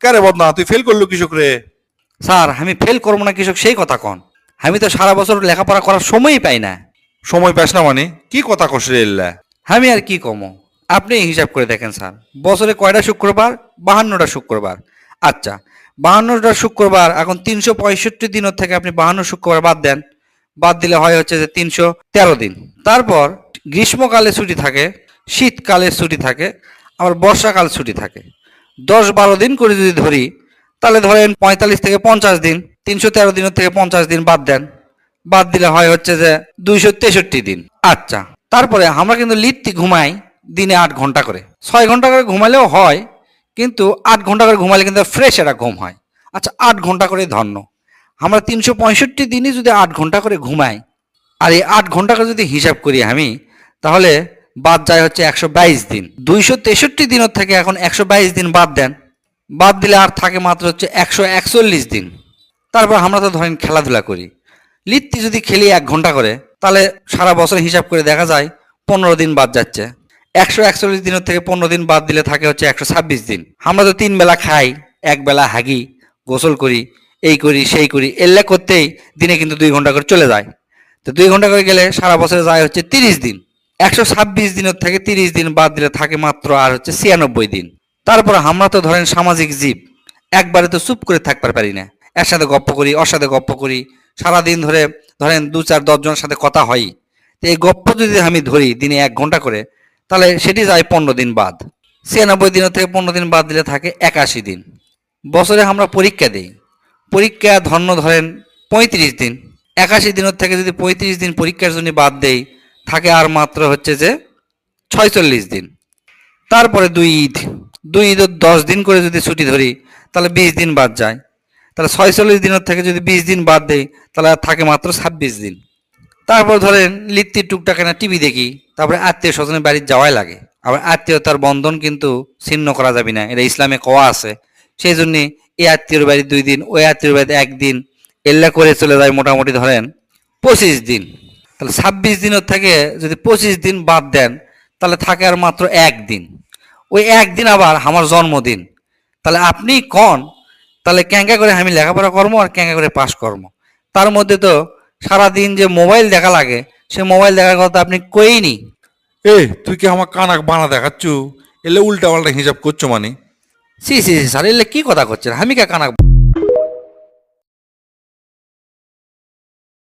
কারে বদনা তুই ফেল করলো কৃষক রে? স্যার আমি ফেল করবো না কৃষক সেই কথা কন। আমি তো সারা বছর লেখাপড়া করার সময়ই পাই না। সময় পাস না মানে কি কথা কস রে এল্লা? আমি আর কি কমো, আপনি হিসাব করে দেখেন স্যার, বছরে কয়টা শুক্রবার? 52টা শুক্রবার। আচ্ছা, 52টা শুক্রবার, এখন 365 দিনের থেকে আপনি 52 শুক্রবার বাদ দেন, বাদ দিলে হয় হচ্ছে যে 313 দিন। তারপর গ্রীষ্মকালে ছুটি থাকে, শীতকালে ছুটি থাকে, আবার বর্ষাকাল ছুটি থাকে। 10-12 দিন করে যদি ধরি, তাহলে ধরেন 45 থেকে 50 দিন। 313 দিনের থেকে 50 দিন বাদ দেন, বাদ দিলে হয় হচ্ছে যে 263 দিন। আচ্ছা, তারপরে আমরা কিন্তু লিত্তি ঘুমাই দিনে 8 ঘন্টা করে। 6 ঘন্টা করে ঘুমালেও হয়, কিন্তু 8 ঘন্টা করে ঘুমালে কিন্তু ফ্রেশ একটা ঘুম হয়। আচ্ছা, 8 ঘন্টা করে ধন্য, আমরা 365 দিনই যদি 8 ঘন্টা করে ঘুমাই, আর এই 8 ঘন্টা করে যদি হিসাব করি আমি, তাহলে বাদ যায় হচ্ছে 122 দিন। 263 দিনের থেকে এখন 122 দিন বাদ দেন, বাদ দিলে আর থাকে মাত্র হচ্ছে 141 দিন। তারপর আমরা তো ধরেন খেলাধুলা করি, লিত্তি যদি খেলি 1 ঘন্টা করে, তাহলে সারা বছর হিসাব করে দেখা যায় 15 দিন বাদ যাচ্ছে। 141 দিনের থেকে 15 দিন বাদ দিলে থাকে হচ্ছে 126 দিন। আমরা তো 3 বেলা খাই, 1 বেলা হাগি, গোসল করি, এই করি সেই করি, এল্লা করতেই দিনে কিন্তু 2 ঘন্টা করে চলে যায়। তো 2 ঘন্টা করে গেলে সারা বছরে যায় হচ্ছে 30 দিন। 126 দিনের থেকে 30 দিন বাদ দিলে থাকে মাত্র আর হচ্ছে 96 দিন। তারপর আমরা তো ধরেন সামাজিক জীব, একবারে তো চুপ করে থাকতে পারি না, এর সাথে গপ্প করি, ওর সাথে গপ্প করি, সারাদিন ধরে ধরেন 2-4-10 জনের সাথে কথা হয়। তো এই গপ্প যদি আমি ধরি দিনে 1 ঘন্টা করে, তাহলে সেটি যায় 15 দিন বাদ। 96 দিনের থেকে 15 দিন বাদ দিলে থাকে 81 দিন। বছরে আমরা পরীক্ষা দিই, পরীক্ষা ধন্য ধরেন 35 দিন। 81 দিনের থেকে যদি 35 দিন পরীক্ষার জন্য বাদ দেই, থাকে আর মাত্র হচ্ছে যে 46 দিন। তারপরে দুই ঈদ, দুই ঈদের 10 দিন করে যদি ছুটি ধরি, তাহলে 20 দিন বাদ যায়। তাহলে 46 দিনের থেকে যদি 20 দিন বাদ দেই, তাহলে আর থাকে মাত্র 26 দিন। তারপর ধরেন লিত্তি টুকটাক না টিভি দেখি, তারপরে আত্মীয় স্বজনের বাড়ি যাওয়াই লাগে। আবার আত্মীয়তার বন্ধন কিন্তু ছিন্ন করা যাবে না, এটা ইসলামে কওয়া আছে। সেই জন্যে এই আত্মীয়র বাড়ি 2 দিন, ওই আত্মীয়র বাড়িতে 1 দিন, এল্লা করে চলে যায় মোটামুটি ধরেন 25 দিন। তাহলে 26 দিনের থেকে যদি 25 দিন বাদ দেন, তাহলে থাকে আর মাত্র 1 দিন। ওই 1 দিন আবার আমার জন্মদিন। তাহলে আপনি কন, তাহলে ক্যাঙ্গা করে আমি লেখাপড়া কর্ম আর ক্যাঙ্গা করে পাস কর্ম? তার মধ্যে তো সারাদিন যে মোবাইল দেখা লাগে, সে মোবাইল দেখার কথা আপনি কইনি। এ তুই কি আমার কানাক বানা দেখাচ্ছু? এলে উল্টা পাল্টা হিসাব করছো মানে? সি সি সি স্যার, এলে কি কথা করছেন? আমি কে কানা